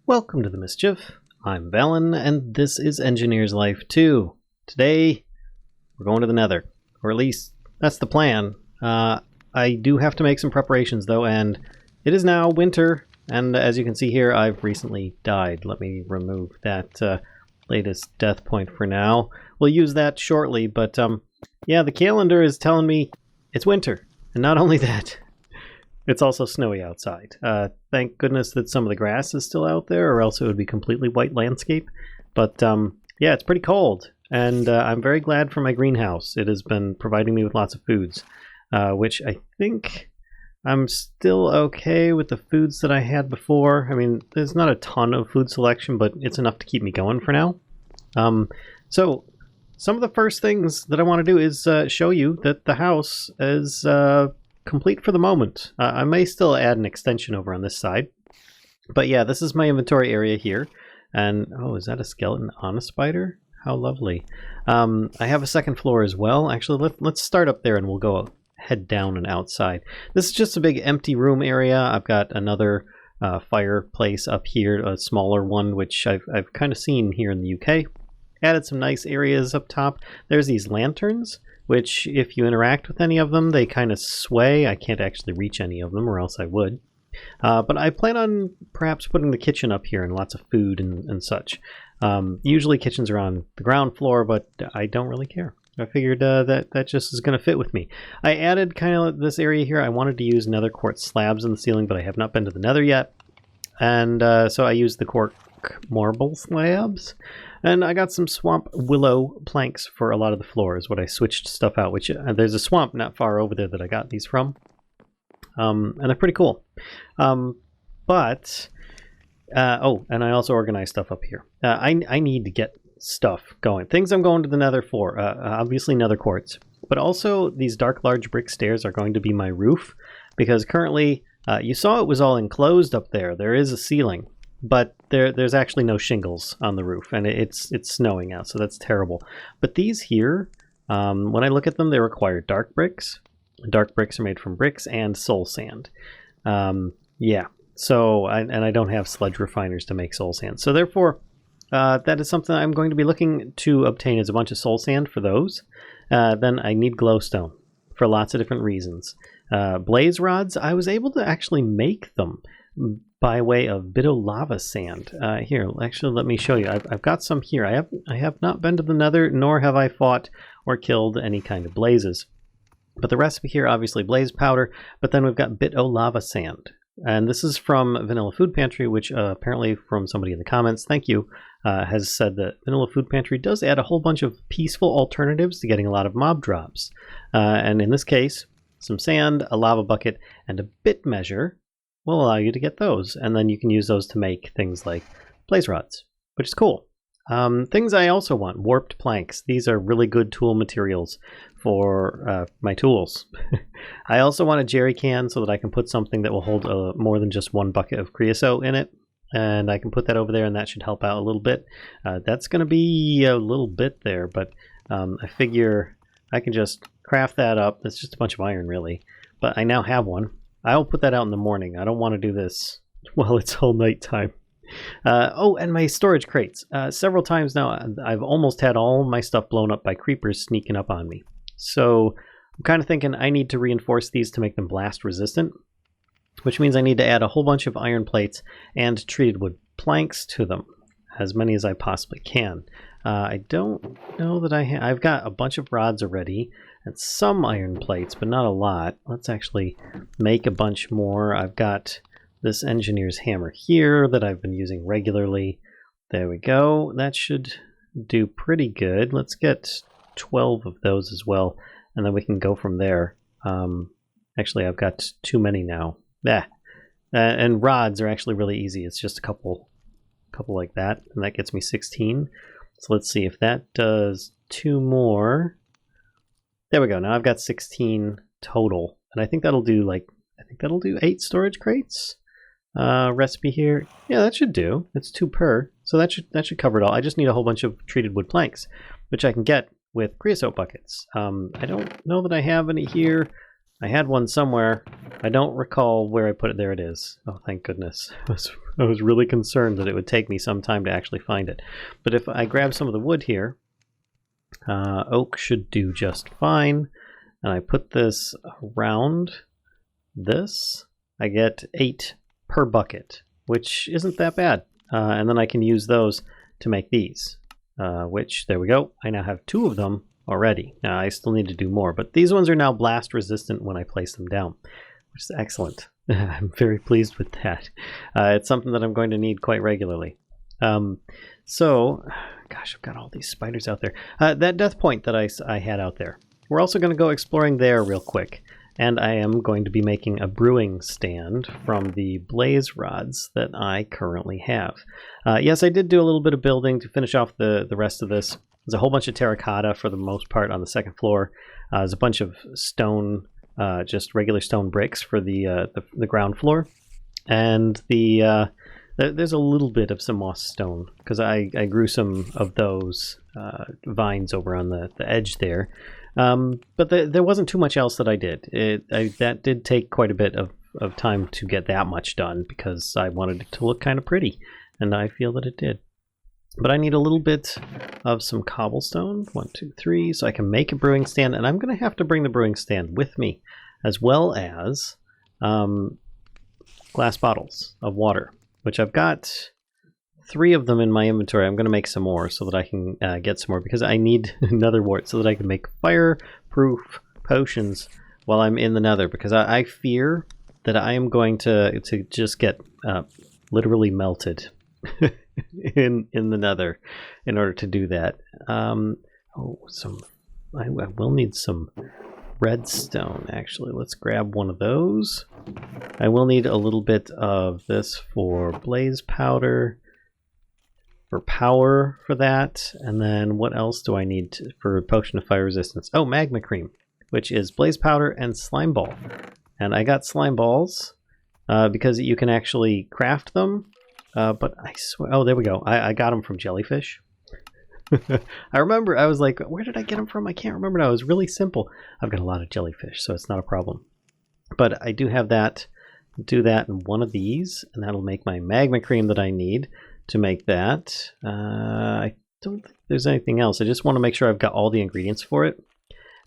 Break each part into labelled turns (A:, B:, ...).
A: Welcome to the Mischief. I'm Valen, and this is Engineer's Life 2. Today, we're going to the Nether. Or at least, that's the plan. I do have to make some preparations, though, and it is now winter, and as you can see here, I've recently died. Let me remove that latest death point for now. We'll use that shortly, but yeah, the calendar is telling me it's winter. And not only that, it's also snowy outside. Thank goodness that some of the grass is still out there, or else it would be completely white landscape. But yeah, it's pretty cold, and I'm very glad for my greenhouse. It has been providing me with lots of foods, which I think I'm still okay with the foods that I had before. I mean, there's not a ton of food selection, but it's enough to keep me going for now. So some of the first things that I want to do is show you that the house is complete for the moment. I may still add an extension over on this side. But yeah, this is my inventory area here. And, oh, is that a skeleton on a spider? How lovely. I have a second floor as well. Actually, let's start up there and we'll go head down and outside. This is just a big empty room area. I've got another fireplace up here, a smaller one, which I've kind of seen here in the UK. Added some nice areas up top. There's these lanterns, which if you interact with any of them, they kind of sway. I can't actually reach any of them, or else I would. But I plan on perhaps putting the kitchen up here and lots of food and such. Usually kitchens are on the ground floor, but I don't really care. I figured that just is going to fit with me. I added kind of this area here. I wanted to use nether quartz slabs in the ceiling, but I have not been to the nether yet. And so I used the quartz marble slabs. And I got some swamp willow planks for a lot of the floors, what I switched stuff out, which there's a swamp not far over there that I got these from. And they're pretty cool. Oh, and I also organized stuff up here. I need to get stuff going. Things I'm going to the nether for, obviously nether quartz, but also these dark large brick stairs are going to be my roof, because currently, you saw it was all enclosed up there. There is a ceiling. But there's actually no shingles on the roof, and it's snowing out, so that's terrible. But these here, when I look at them, they require dark bricks. Dark bricks are made from bricks and soul sand. Yeah, so I don't have sludge refiners to make soul sand. So therefore, that is something I'm going to be looking to obtain, is a bunch of soul sand for those. Then I need glowstone for lots of different reasons. Blaze rods, I was able to actually make them by way of lava sand. Here, actually, let me show you. I've got some here. I have not been to the nether, nor have I fought or killed any kind of blazes. But the recipe here, obviously, blaze powder, but then we've got lava sand. And this is from Vanilla Food Pantry, which apparently from somebody in the comments, thank you, has said that Vanilla Food Pantry does add a whole bunch of peaceful alternatives to getting a lot of mob drops. And in this case, some sand, a lava bucket, and a bit measure will allow you to get those, and then you can use those to make things like blaze rods, which is cool. Things I also want, warped planks. These are really good tool materials for my tools. I also want a jerry can so that I can put something that will hold more than just one bucket of creosote in it, and I can put that over there, and that should help out a little bit. That's going to be a little bit there, but I figure I can just craft that up. It's just a bunch of iron, really, but I now have one. I'll put that out in the morning. I don't want to do this while it's all nighttime. Oh, and my storage crates. Several times now, I've almost had all my stuff blown up by creepers sneaking up on me. So I'm kind of thinking I need to reinforce these to make them blast resistant, which means I need to add a whole bunch of iron plates and treated wood planks to them, as many as I possibly can. I don't know that I've got a bunch of rods already and some iron plates, but not a lot. Let's actually make a bunch more. I've got this engineer's hammer here that I've been using regularly. There we go. That should do pretty good. Let's get 12 of those as well, and then we can go from there. Actually, I've got too many now. And rods are actually really easy. It's just a couple like that, and that gets me 16. So let's see if that does 2 more. There we go. Now I've got 16 total, and I think that'll do 8 storage crates. Recipe here, yeah, that should do. It's 2 per, so that should cover it all. I just need a whole bunch of treated wood planks, which I can get with creosote buckets. I don't know that I have any here. I had one somewhere. I don't recall where I put it. There it is. Oh, thank goodness. I was really concerned that it would take me some time to actually find it. But if I grab some of the wood here, oak should do just fine. And I put this around this. I get 8 per bucket, which isn't that bad. And then I can use those to make these, which, there we go. I now have 2 of them already. Now I still need to do more, but these ones are now blast resistant when I place them down, which is excellent. I'm very pleased with that. It's something that I'm going to need quite regularly. So, gosh, I've got all these spiders out there. That death point that I had out there. We're also going to go exploring there real quick. And I am going to be making a brewing stand from the blaze rods that I currently have. Yes, I did do a little bit of building to finish off the rest of this. There's a whole bunch of terracotta for the most part on the second floor. There's a bunch of stone, just regular stone bricks for the ground floor. And there's a little bit of some moss stone, because I grew some of those vines over on the edge there. But there wasn't too much else that I did. That did take quite a bit of time to get that much done, because I wanted it to look kind of pretty, and I feel that it did. But I need a little bit of some cobblestone, 1, 2, 3, so I can make a brewing stand, and I'm going to have to bring the brewing stand with me, as well as glass bottles of water, which I've got 3 of them in my inventory. I'm going to make some more so that I can get some more, because I need nether wart so that I can make fireproof potions while I'm in the nether, because I fear that I am going to just get literally melted in the nether in order to do that. I will need some redstone, actually. Let's grab one of those. I will need a little bit of this for blaze powder, for power for that, and then what else do I need for potion of fire resistance? Oh, magma cream, which is blaze powder and slime ball. And I got slime balls because you can actually craft them, but I swear, oh, there we go. I got them from jellyfish. I remember, I was like, where did I get them from? I can't remember now. It was really simple. I've got a lot of jellyfish, so it's not a problem. But I do have that. Do that in one of these, and that'll make my magma cream that I need to make that. I don't think there's anything else. I just want to make sure I've got all the ingredients for it.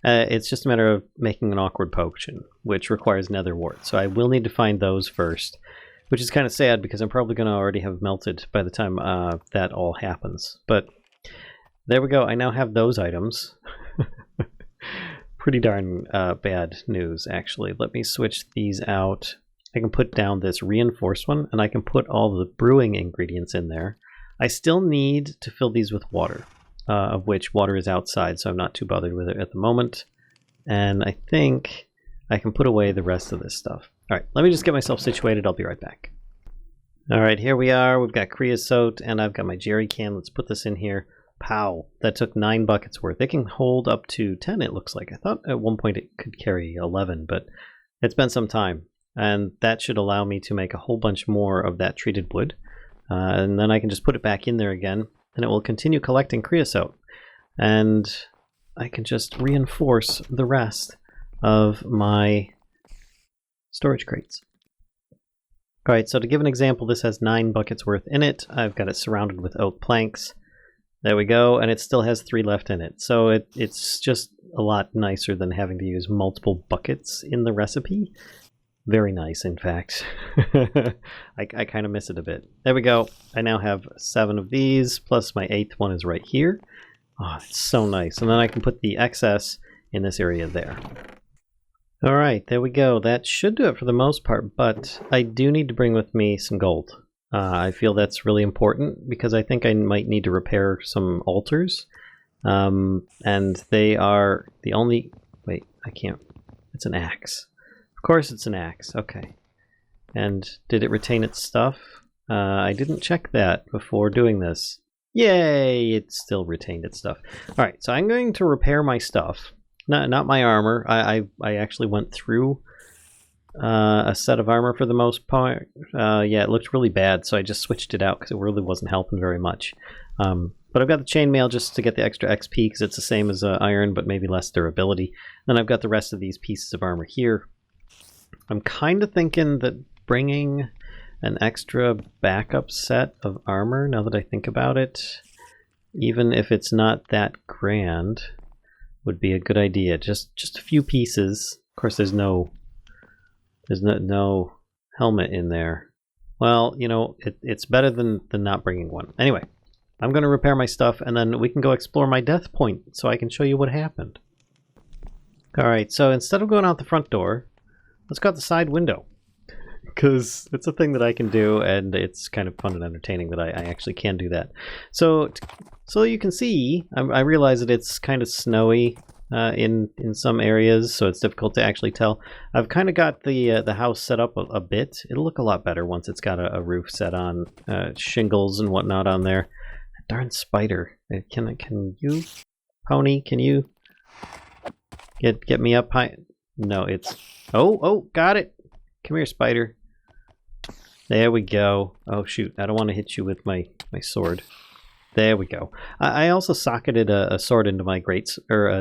A: It's just a matter of making an awkward potion, which requires nether wart. So I will need to find those first, which is kind of sad because I'm probably going to already have melted by the time that all happens. But there we go. I now have those items. Pretty darn bad news, actually. Let me switch these out. I can put down this reinforced one, and I can put all the brewing ingredients in there. I still need to fill these with water, of which water is outside, so I'm not too bothered with it at the moment. And I think I can put away the rest of this stuff. All right, let me just get myself situated. I'll be right back. All right, here we are. We've got creosote, and I've got my jerry can. Let's put this in here. Pow! That took 9 buckets worth. It can hold up to 10, it looks like. I thought at one point it could carry 11, but it's been some time. And that should allow me to make a whole bunch more of that treated wood. And then I can just put it back in there again, and it will continue collecting creosote. And I can just reinforce the rest of my storage crates. Alright, so to give an example, this has 9 buckets worth in it. I've got it surrounded with oak planks. There we go, and it still has 3 left in it. So it's just a lot nicer than having to use multiple buckets in the recipe. Very nice, in fact. I kind of miss it a bit. There we go. I now have 7 of these, plus my 8th one is right here. Oh, it's so nice. And then I can put the excess in this area there. All right, there we go. That should do it for the most part, but I do need to bring with me some gold. I feel that's really important because I think I might need to repair some altars. And they are the only... Wait, I can't... It's an axe. Of course it's an axe. Okay. And did it retain its stuff? I didn't check that before doing this. Yay! It still retained its stuff. Alright, so I'm going to repair my stuff. Not my armor. I actually went through a set of armor for the most part. Yeah, it looked really bad, so I just switched it out because it really wasn't helping very much. But I've got the chainmail just to get the extra XP because it's the same as iron, but maybe less durability. Then I've got the rest of these pieces of armor here. I'm kind of thinking that bringing an extra backup set of armor, now that I think about it, even if it's not that grand, would be a good idea. Just a few pieces. Of course, there's no helmet in there. Well, you know, it's better than not bringing one. Anyway, I'm going to repair my stuff, and then we can go explore my death point so I can show you what happened. Alright, so instead of going out the front door, let's go out the side window. Because it's a thing that I can do, and it's kind of fun and entertaining that I actually can do that. So you can see, I realize that it's kind of snowy in some areas, so it's difficult to actually tell. I've kind of got the house set up a bit. It'll look a lot better once it's got a roof set on, shingles and whatnot on there. Darn spider! Can you, pony? Can you get me up high? No, it's oh, got it. Come here, spider. There we go. Oh shoot! I don't want to hit you with my sword. There we go. I also socketed a sword into my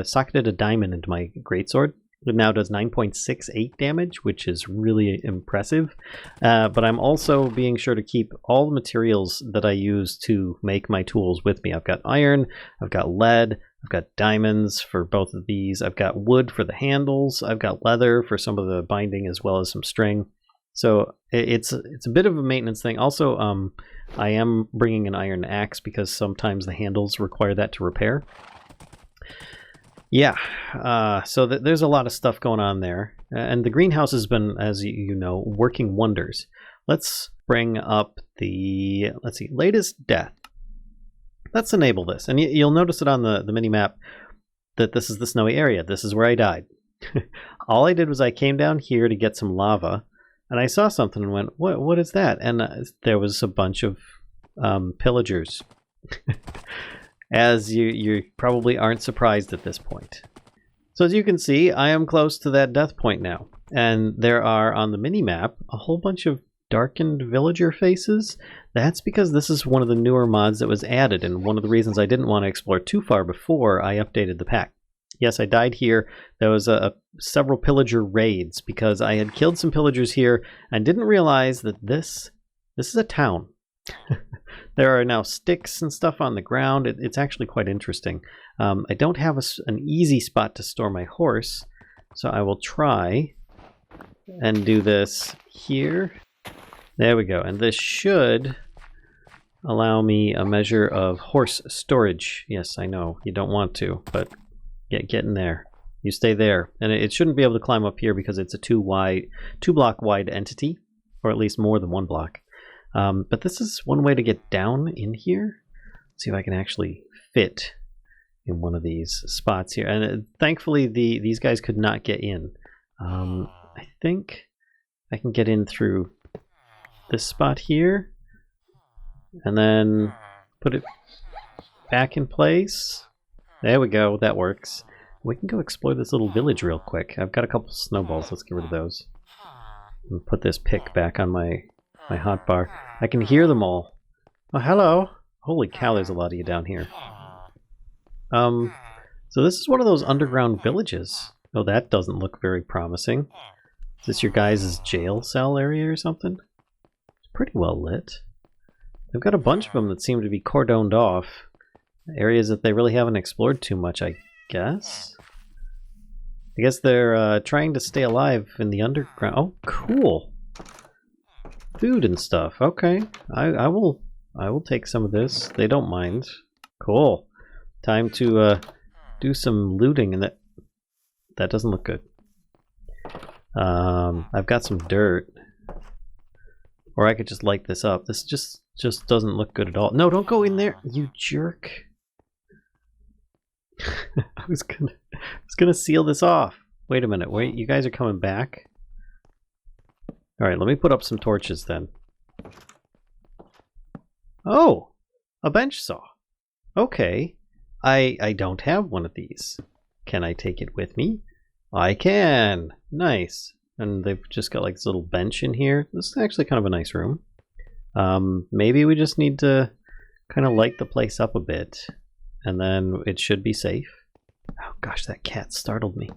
A: socketed a diamond into my greatsword. It now does 9.68 damage, which is really impressive. But I'm also being sure to keep all the materials that I use to make my tools with me. I've got iron, I've got lead, I've got diamonds for both of these, I've got wood for the handles, I've got leather for some of the binding as well as some string. So it's a bit of a maintenance thing. Also, I am bringing an iron axe because sometimes the handles require that to repair. Yeah, so there's a lot of stuff going on there. And the greenhouse has been, as you know, working wonders. Let's bring up the, let's see, latest death. Let's enable this. And you'll notice it on the mini-map that this is the snowy area. This is where I died. All I did was I came down here to get some lava. And I saw something and went, what is that? And there was a bunch of pillagers. As you probably aren't surprised at this point. So as you can see, I am close to that death point now. And there are, on the mini-map, a whole bunch of darkened villager faces. That's because this is one of the newer mods that was added, and one of the reasons I didn't want to explore too far before I updated the pack. Yes, I died here. There was several pillager raids because I had killed some pillagers here and didn't realize that this is a town. There are now sticks and stuff on the ground. It's actually quite interesting. I don't have an easy spot to store my horse, so I will try and do this here. There we go. And this should allow me a measure of horse storage. Yes, I know you don't want to, but get in there. You stay there. And it shouldn't be able to climb up here because it's a two block wide entity, or at least more than one block. But this is one way to get down in here. Let's see if I can actually fit in one of these spots here. And thankfully, these guys could not get in. I think I can get in through this spot here. And then put it back in place. There we go. That works. We can go explore this little village real quick. I've got a couple snowballs. Let's get rid of those. And put this pick back on my hotbar. I can hear them all. Oh, hello. Holy cow, there's a lot of you down here. So this is one of those underground villages. Oh, that doesn't look very promising. Is this your guys' jail cell area or something? It's pretty well lit. They've got a bunch of them that seem to be cordoned off. Areas that they really haven't explored too much, I guess. I guess they're trying to stay alive in the underground. Oh, cool. Food and stuff. Okay, I will take some of this. They don't mind. Cool. Time to do some looting, and that doesn't look good. I've got some dirt, or I could just light this up. This just doesn't look good at all. No, don't go in there, you jerk. I was gonna seal this off. Wait a minute. Wait, you guys are coming back? Alright, let me put up some torches then. Oh! A bench saw. Okay. I don't have one of these. Can I take it with me? I can! Nice. And they've just got like this little bench in here. This is actually kind of a nice room. Maybe we just need to kind of light the place up a bit. And then it should be safe. Oh gosh, that cat startled me.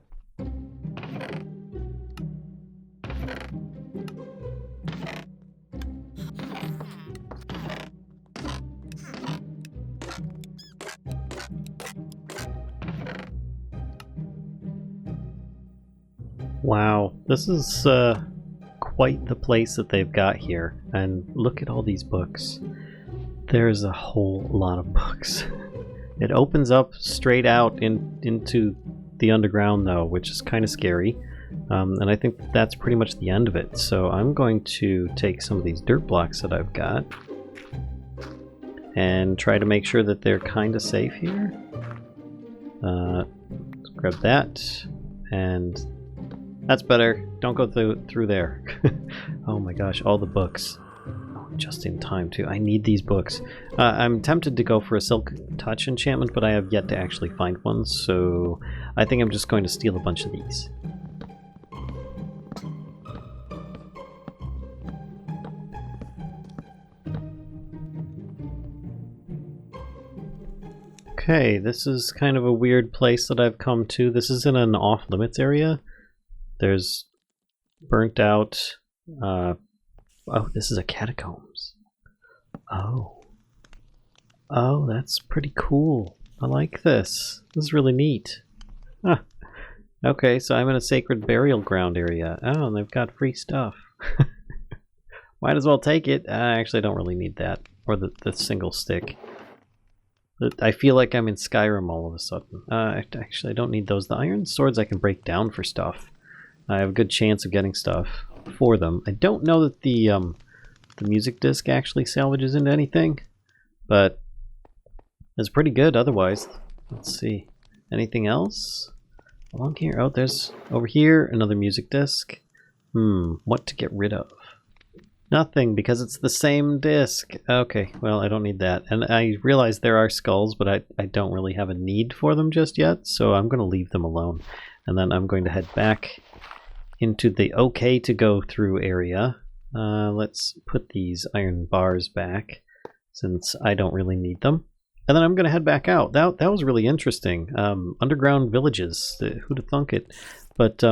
A: Wow, this is quite the place that they've got here. And look at all these books. There's a whole lot of books. It opens up straight out into the underground though, which is kind of scary. And I think that's pretty much the end of it. So I'm going to take some of these dirt blocks that I've got and try to make sure that they're kind of safe here. Let's grab that, and that's better. Don't go through there. Oh my gosh, all the books. Oh, just in time too. I need these books. I'm tempted to go for a Silk Touch enchantment, but I have yet to actually find one, so I think I'm just going to steal a bunch of these. Okay, this is kind of a weird place that I've come to. This is in an off-limits area. There's burnt out... oh, this is a catacombs. Oh. Oh, that's pretty cool. I like this. This is really neat. Huh. Okay, so I'm in a sacred burial ground area. Oh, and they've got free stuff. Might as well take it. I actually don't really need that. Or the single stick. I feel like I'm in Skyrim all of a sudden. Actually, I don't need those. The iron swords I can break down for stuff. I have a good chance of getting stuff for them. I don't know that the music disc actually salvages into anything, but it's pretty good otherwise. Let's see. Anything else along here? Oh, there's over here another music disc. What to get rid of? Nothing, because it's the same disc. Okay, well, I don't need that. And I realize there are skulls, but I don't really have a need for them just yet, so I'm going to leave them alone. And then I'm going to head back into the okay to go through area. Let's put these iron bars back, since I don't really need them. And then I'm going to head back out. That was really interesting. Underground villages, who'd have thunk it? But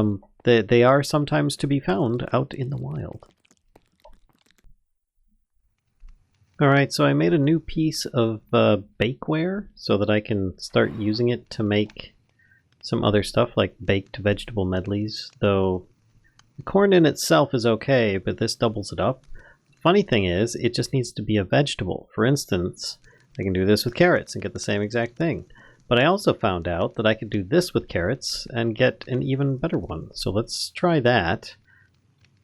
A: they are sometimes to be found out in the wild. Alright, so I made a new piece of bakeware so that I can start using it to make some other stuff like baked vegetable medleys, though the corn in itself is okay, but this doubles it up. Funny thing is, it just needs to be a vegetable. For instance, I can do this with carrots and get the same exact thing. But I also found out that I could do this with carrots and get an even better one. So let's try that.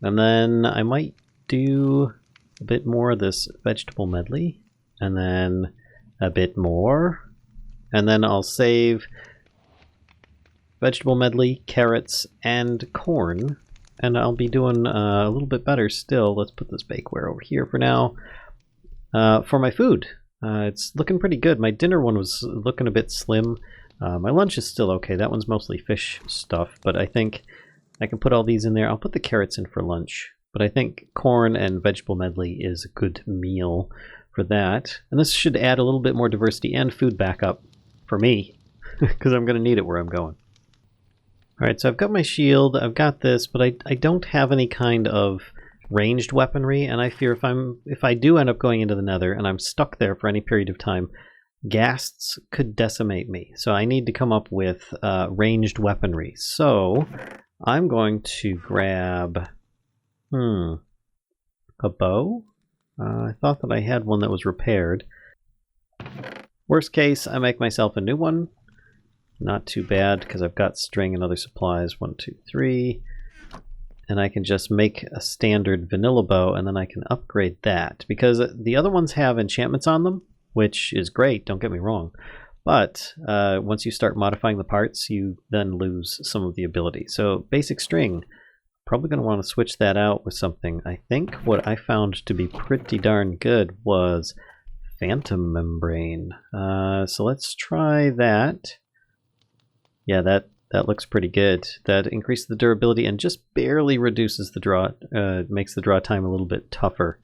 A: And then I might do a bit more of this vegetable medley, and then a bit more, and then I'll save vegetable medley, carrots, and corn, and I'll be doing a little bit better still. Let's put this bakeware over here for now. For my food, it's looking pretty good. My dinner one was looking a bit slim. My lunch is still okay. That one's mostly fish stuff, but I think I can put all these in there. I'll put the carrots in for lunch. But I think corn and vegetable medley is a good meal for that. And this should add a little bit more diversity and food backup for me, because I'm going to need it where I'm going. Alright, so I've got my shield, I've got this, but I don't have any kind of ranged weaponry, and I fear if I do end up going into the Nether and I'm stuck there for any period of time, ghasts could decimate me. So I need to come up with ranged weaponry. So I'm going to grab... a bow? I thought that I had one that was repaired. Worst case, I make myself a new one. Not too bad, because I've got string and other supplies. 1, 2, 3. And I can just make a standard vanilla bow, and then I can upgrade that. Because the other ones have enchantments on them, which is great, don't get me wrong. But once you start modifying the parts, you then lose some of the ability. So basic string. Probably going to want to switch that out with something. I think what I found to be pretty darn good was phantom membrane. So let's try that. Yeah, that looks pretty good. That increases the durability and just barely reduces the draw, makes the draw time a little bit tougher.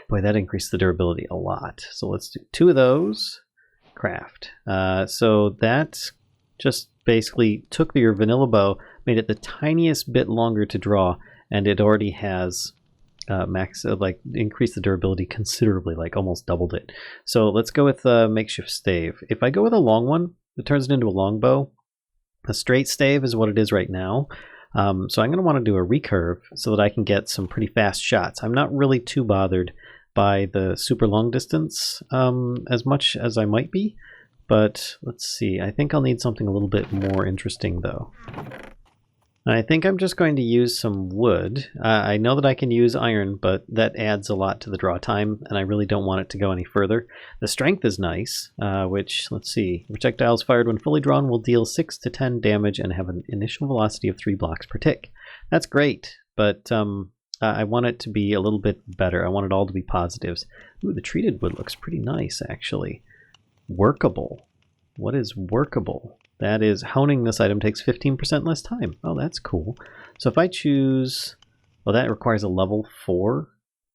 A: Boy, that increased the durability a lot. So let's do 2 of those. Craft. So that just basically took your vanilla bow, made it the tiniest bit longer to draw, and it already has increased the durability considerably, like almost doubled it. So let's go with makeshift stave. If I go with a long one, it turns it into a long bow. A straight stave is what it is right now, So I'm going to want to do a recurve so that I can get some pretty fast shots. I'm not really too bothered by the super long distance as much as I might be, but let's see. I think I'll need something a little bit more interesting though. I think I'm just going to use some wood. I know that I can use iron, but that adds a lot to the draw time, and I really don't want it to go any further. The strength is nice, which, let's see, projectiles fired when fully drawn will deal 6 to 10 damage and have an initial velocity of 3 blocks per tick. That's great, but I want it to be a little bit better. I want it all to be positives. Ooh, the treated wood looks pretty nice, actually. Workable. What is workable? That is, honing this item takes 15% less time. Oh, that's cool. So if I choose... well, that requires a level 4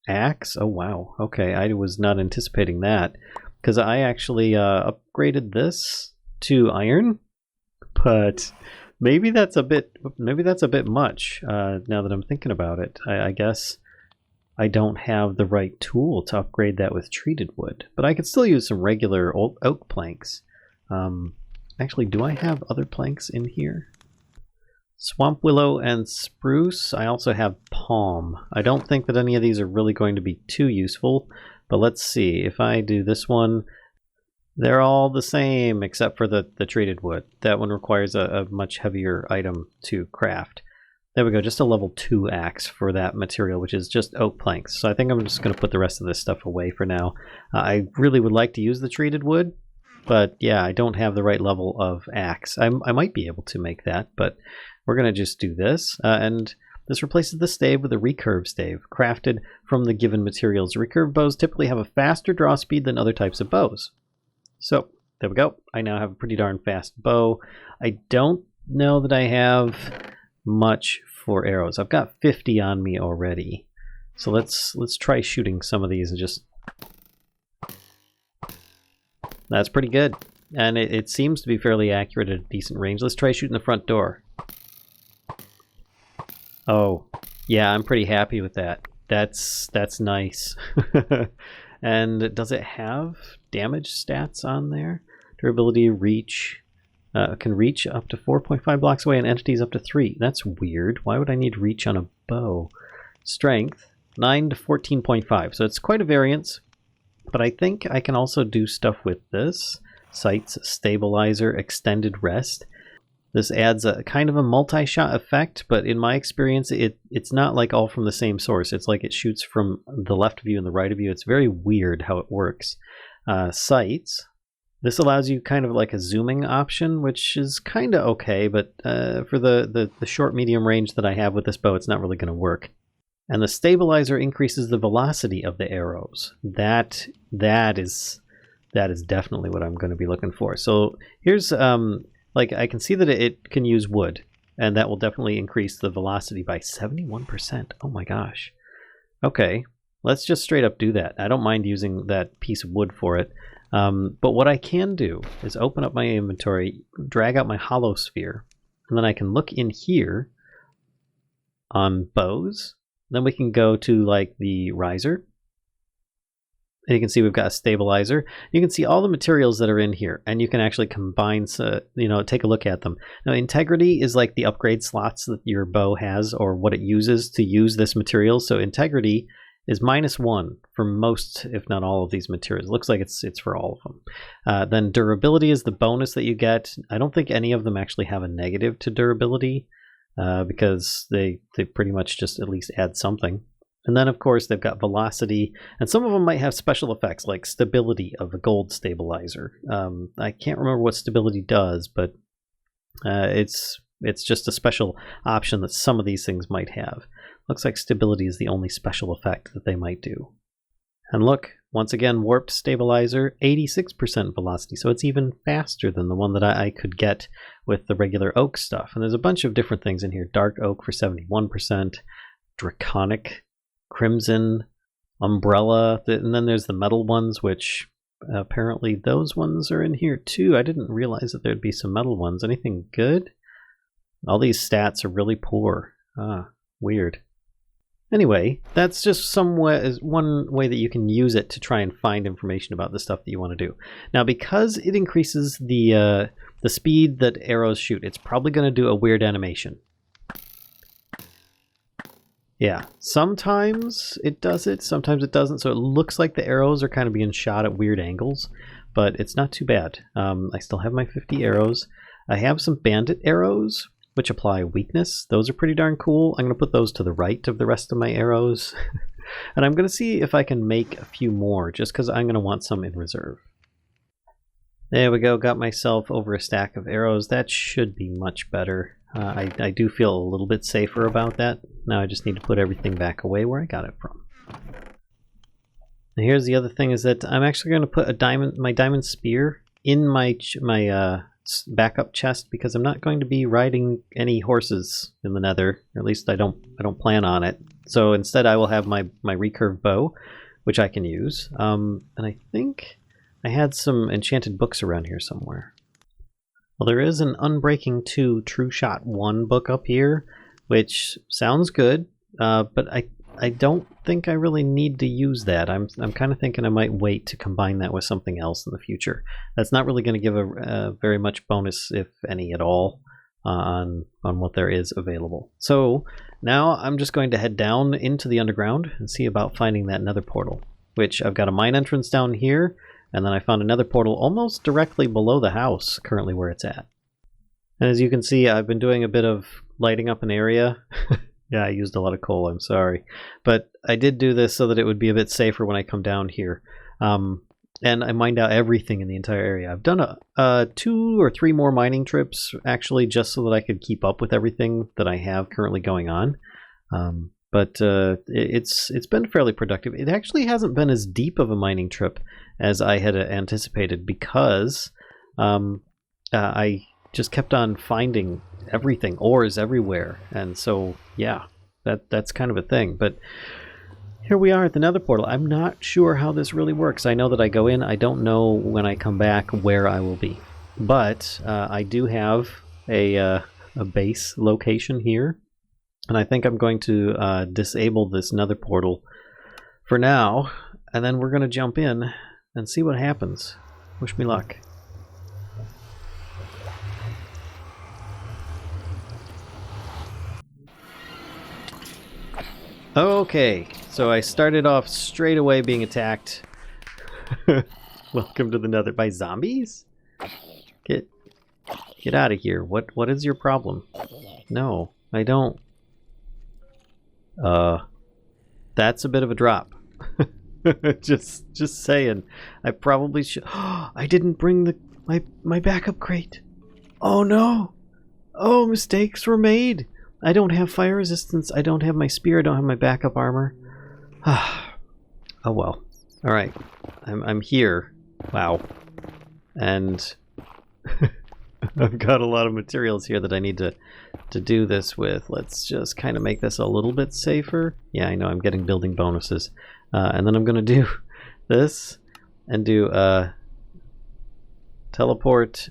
A: axe. Oh, wow. Okay, I was not anticipating that. Because I actually upgraded this to iron. But maybe that's a bit much now that I'm thinking about it. I guess I don't have the right tool to upgrade that with treated wood. But I could still use some regular oak planks. Actually, do I have other planks in here? Swamp willow and spruce. I also have palm. I don't think that any of these are really going to be too useful, but let's see. If I do this one, they're all the same except for the treated wood. That one requires a much heavier item to craft. There we go, just a level 2 axe for that material, which is just oak planks. So I think I'm just going to put the rest of this stuff away for now. I really would like to use the treated wood, but yeah, I don't have the right level of axe. I might be able to make that, but we're going to just do this. And this replaces the stave with a recurve stave, crafted from the given materials. Recurve bows typically have a faster draw speed than other types of bows. So, there we go. I now have a pretty darn fast bow. I don't know that I have much for arrows. I've got 50 on me already. So let's try shooting some of these and just... That's pretty good. And it seems to be fairly accurate at a decent range. Let's try shooting the front door. Oh, yeah, I'm pretty happy with that. That's nice. And does it have damage stats on there? Durability, reach. Can reach up to 4.5 blocks away and entities up to 3. That's weird. Why would I need reach on a bow? Strength, 9 to 14.5. So it's quite a variance. But I think I can also do stuff with this. Sights, stabilizer, extended rest. This adds a kind of a multi-shot effect, but in my experience, it's not like all from the same source. It's like it shoots from the left of you and the right of you. It's very weird how it works. Sights. This allows you kind of like a zooming option, which is kind of okay, but for the short medium range that I have with this bow, it's not really going to work. And the stabilizer increases the velocity of the arrows. That is definitely what I'm going to be looking for. So here's like I can see that it can use wood, and that will definitely increase the velocity by 71%. Oh my gosh. Okay, let's just straight up do that. I don't mind using that piece of wood for it. But what I can do is open up my inventory, drag out my hollow sphere, and then I can look in here on bows. Then we can go to like the riser. And you can see we've got a stabilizer. You can see all the materials that are in here, and you can actually combine, take a look at them. Now, integrity is like the upgrade slots that your bow has, or what it uses to use this material. So integrity is -1 for most, if not all, of these materials. It looks like it's for all of them. Then durability is the bonus that you get. I don't think any of them actually have a negative to durability. Because they pretty much just at least add something. And then, of course, they've got velocity, and some of them might have special effects, like stability of a gold stabilizer. I can't remember what stability does, but it's just a special option that some of these things might have. Looks like stability is the only special effect that they might do. And look, once again, warped stabilizer, 86% velocity, so it's even faster than the one that I could get with the regular oak stuff. And there's a bunch of different things in here. Dark oak for 71%, draconic, crimson, umbrella, and then there's the metal ones, which apparently those ones are in here too. I didn't realize that there'd be some metal ones. Anything good? All these stats are really poor. Weird. Anyway, that's just one way that you can use it to try and find information about the stuff that you want to do. Now, because it increases the speed that arrows shoot, it's probably going to do a weird animation. Yeah, sometimes it does it, sometimes it doesn't. So it looks like the arrows are kind of being shot at weird angles, but it's not too bad. I still have my 50 arrows. I have some bandit arrows, which apply weakness. Those are pretty darn cool. I'm going to put those to the right of the rest of my arrows. And I'm going to see if I can make a few more, just because I'm going to want some in reserve. There we go, got myself over a stack of arrows. That should be much better. I do feel a little bit safer about that. Now I just need to put everything back away where I got it from. And here's the other thing, is that I'm actually going to put my diamond spear in my backup chest, because I'm not going to be riding any horses in the Nether. Or at least I don't plan on it. So instead I will have my recurve bow, which I can use. And I think I had some enchanted books around here somewhere. Well, there is an Unbreaking 2 True Shot 1 book up here, which sounds good, but I don't think I really need to use that. I'm kind of thinking I might wait to combine that with something else in the future. That's not really going to give a very much bonus, if any at all, on what there is available. So now I'm just going to head down into the underground and see about finding that nether portal, which I've got a mine entrance down here, and then I found another portal almost directly below the house, currently where it's at. And as you can see, I've been doing a bit of lighting up an area. Yeah, I used a lot of coal, I'm sorry. But I did do this so that it would be a bit safer when I come down here. And I mined out everything in the entire area. I've done 2 or 3 more mining trips, actually, just so that I could keep up with everything that I have currently going on. But it's been fairly productive. It actually hasn't been as deep of a mining trip as I had anticipated, because I just kept on finding everything, ores everywhere, and so yeah, that's kind of a thing. But here we are at the nether portal. I'm not sure how this really works. I know that I go in, I don't know when I come back where I will be, but I do have a base location here, and I think I'm going to disable this nether portal for now, and then we're going to jump in and see what happens. Wish me luck. Okay, so I started off straight away being attacked. Welcome to the Nether by zombies? Get out of here. What is your problem? No, I don't. That's a bit of a drop. just saying. I probably should. I didn't bring my backup crate. Oh no. Oh, mistakes were made. I don't have fire resistance. I don't have my spear. I don't have my backup armor. Oh well. All right. I'm here. Wow. And I've got a lot of materials here that I need to do this with. Let's just kind of make this a little bit safer. Yeah, I know I'm getting building bonuses. And then I'm going to do this and do teleport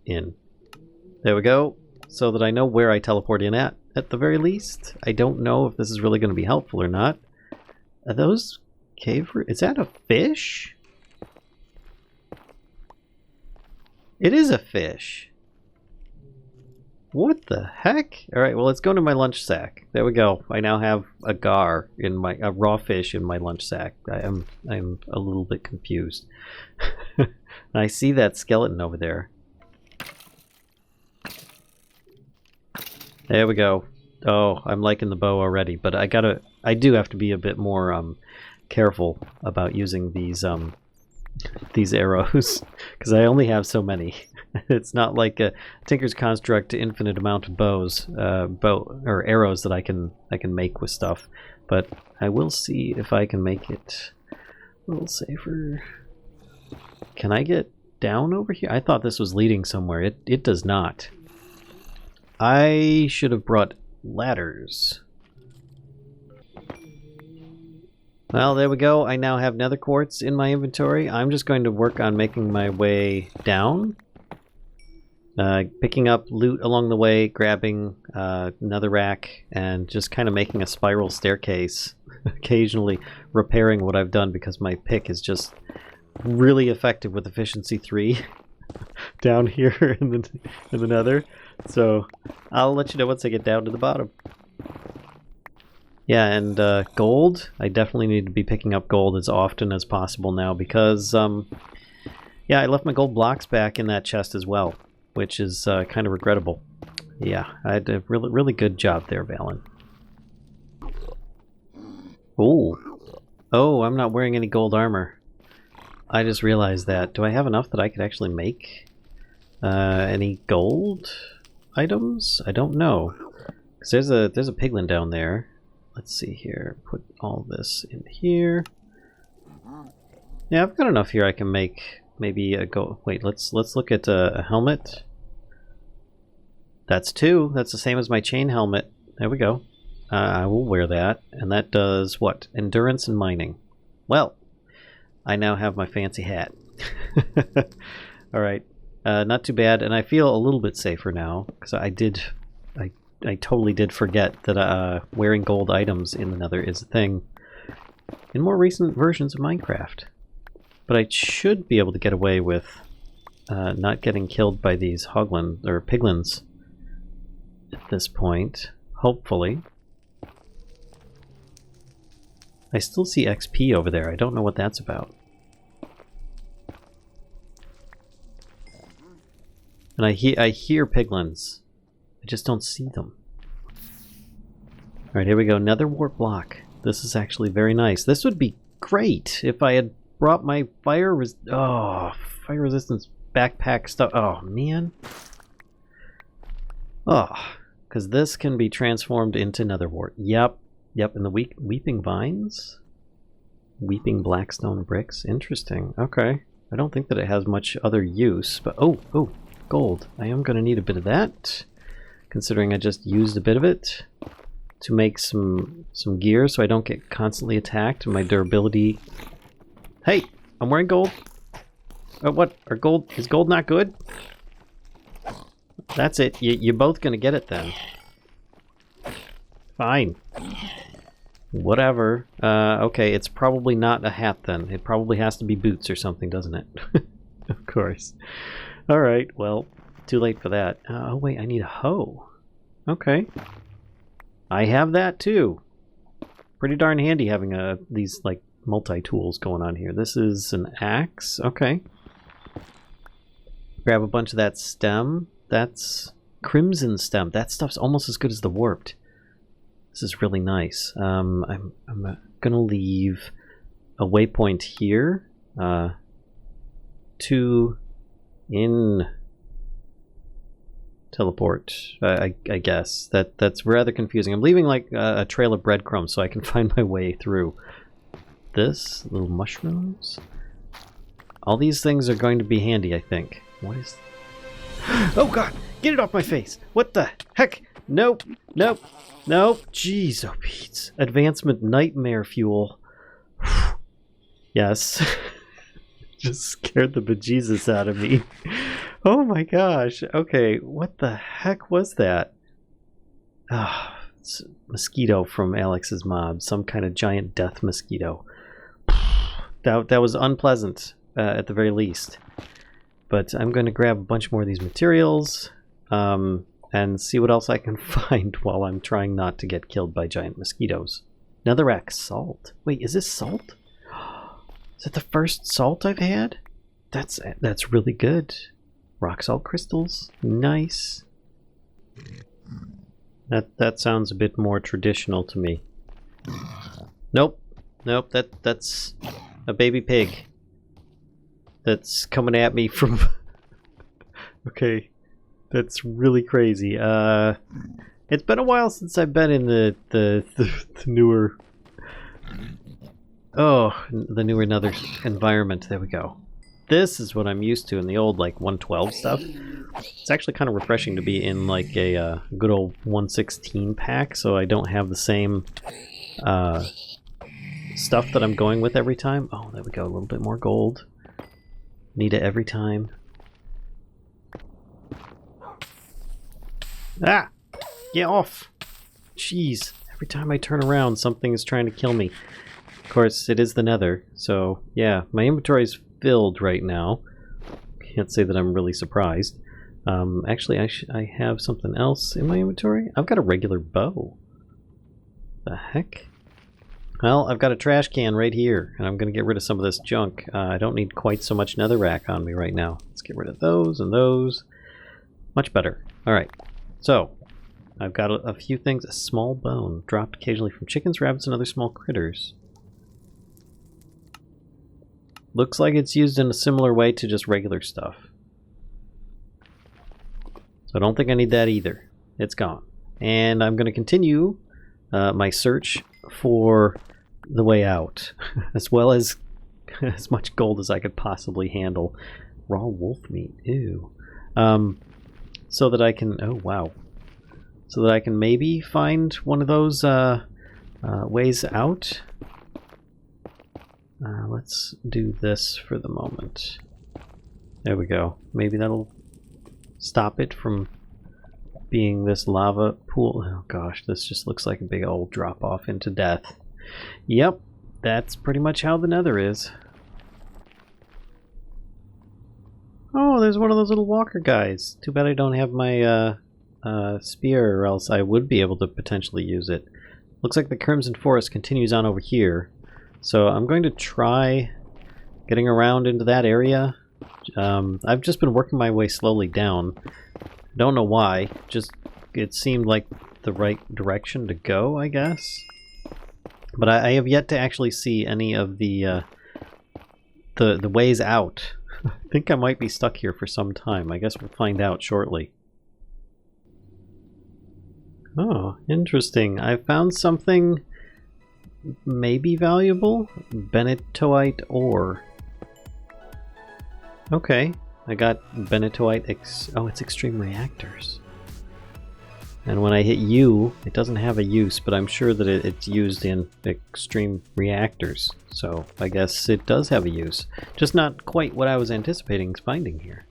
A: in. There we go. So that I know where I teleport in at the very least. I don't know if this is really going to be helpful or not. Are those cave... Is that a fish? It is a fish. What the heck? Alright, well, let's go to my lunch sack. There we go. I now have a gar in a raw fish in my lunch sack. I'm a little bit confused. I see that skeleton over there. There we go. Oh, I'm liking the bow already, but I do have to be a bit more careful about using these arrows, because I only have so many. It's not like a Tinker's Construct infinite amount of arrows that I can make with stuff. But I will see if I can make it a little safer. Can I get down over here? I thought this was leading somewhere. It does not. I should have brought ladders. Well, there we go. I now have nether quartz in my inventory. I'm just going to work on making my way down. Picking up loot along the way, grabbing nether rack, and just kind of making a spiral staircase. Occasionally repairing what I've done, because my pick is just really effective with efficiency 3 down here in the nether. So I'll let you know once I get down to the bottom. Yeah, and gold. I definitely need to be picking up gold as often as possible now because, yeah, I left my gold blocks back in that chest as well, which is kind of regrettable. Yeah, I did a really, really good job there, Valen. Ooh. Oh, I'm not wearing any gold armor. I just realized that. Do I have enough that I could actually make any gold items? I don't know. Because there's a piglin down there. Let's see here. Put all this in here. Yeah, I've got enough here. I can make maybe a gold. Wait, let's look at a helmet. That's 2. That's the same as my chain helmet. There we go. I will wear that. And that does what? Endurance and mining. Well, I now have my fancy hat. Alright. Not too bad. And I feel a little bit safer now. Because I totally did forget that wearing gold items in the Nether is a thing in more recent versions of Minecraft. But I should be able to get away with not getting killed by these hoglins or piglins at this point, hopefully. I still see XP over there. I don't know what that's about. And I hear piglins. I just don't see them. Alright, here we go. Nether wart block. This is actually very nice. This would be great if I had brought my fire resistance backpack stuff. Oh, man. Oh, because this can be transformed into nether wart. Yep. Yep, and the weeping vines? Weeping blackstone bricks? Interesting. Okay. I don't think that it has much other use, but oh, gold. I am going to need a bit of that, considering I just used a bit of it to make some gear so I don't get constantly attacked and my durability... Hey! I'm wearing gold! What? Is gold not good? That's it. You're both going to get it then. Fine. Whatever. Okay, it's probably not a hat then. It probably has to be boots or something, doesn't it? Of course. Alright, well, too late for that. Oh wait, I need a hoe. Okay. I have that too. Pretty darn handy having these like multi-tools going on here. This is an axe. Okay. Grab a bunch of that stem. That's crimson stem. That stuff's almost as good as the warped. This is really nice. I'm gonna leave a waypoint here to teleport. I guess that's rather confusing. I'm leaving like a trail of breadcrumbs so I can find my way through. This little mushrooms. All these things are going to be handy, I think. What is? Oh God! Get it off my face! What the heck? Nope! Nope! Nope! Jeez, oh Pete. Advancement nightmare fuel. Yes. Just scared the bejesus out of me. Oh my gosh. Okay, what the heck was that? Ah, it's a mosquito from Alex's mob. Some kind of giant death mosquito. That was unpleasant, at the very least. But I'm going to grab a bunch more of these materials. And see what else I can find while I'm trying not to get killed by giant mosquitoes. Netherrack salt. Wait, is this salt? Is it the first salt I've had? That's really good. Rock salt crystals. Nice. That sounds a bit more traditional to me. Nope. Nope, that's a baby pig. That's coming at me from... Okay. That's really crazy. It's been a while since I've been in the newer... Oh, the newer Nether environment. There we go. This is what I'm used to in the old, like, 112 stuff. It's actually kind of refreshing to be in, like, a good old 116 pack, so I don't have the same stuff that I'm going with every time. Oh, there we go. A little bit more gold. Need it every time. Ah! Get off! Jeez. Every time I turn around, something is trying to kill me. Of course, it is the Nether, so yeah, my inventory is filled right now. Can't say that I'm really surprised. Actually, I have something else in my inventory. I've got a regular bow. The heck? Well, I've got a trash can right here, and I'm going to get rid of some of this junk. I don't need quite so much netherrack on me right now. Let's get rid of those and those. Much better. Alright, so I've got a few things. A small bone, dropped occasionally from chickens, rabbits, and other small critters. Looks like it's used in a similar way to just regular stuff. So I don't think I need that either. It's gone. And I'm going to continue my search for the way out, as well as as much gold as I could possibly handle. Raw wolf meat, ew. So that I can, oh wow. So that I can maybe find one of those ways out. Let's do this for the moment. There we go. Maybe that'll stop it from being this lava pool. Oh gosh, this just looks like a big old drop off into death. Yep, that's pretty much how the Nether is. Oh, there's one of those little walker guys. Too bad I don't have my spear, or else I would be able to potentially use it. Looks like the Crimson Forest continues on over here. So I'm going to try getting around into that area. I've just been working my way slowly down. Don't know why, just it seemed like the right direction to go, I guess. But I have yet to actually see any of the ways out. I think I might be stuck here for some time. I guess we'll find out shortly. Oh, interesting. I found something maybe valuable. Benitoite ore. Okay. I got Benitoite, oh, it's extreme reactors. And when I hit U, it doesn't have a use, but I'm sure that it's used in extreme reactors. So I guess it does have a use. Just not quite what I was anticipating finding here.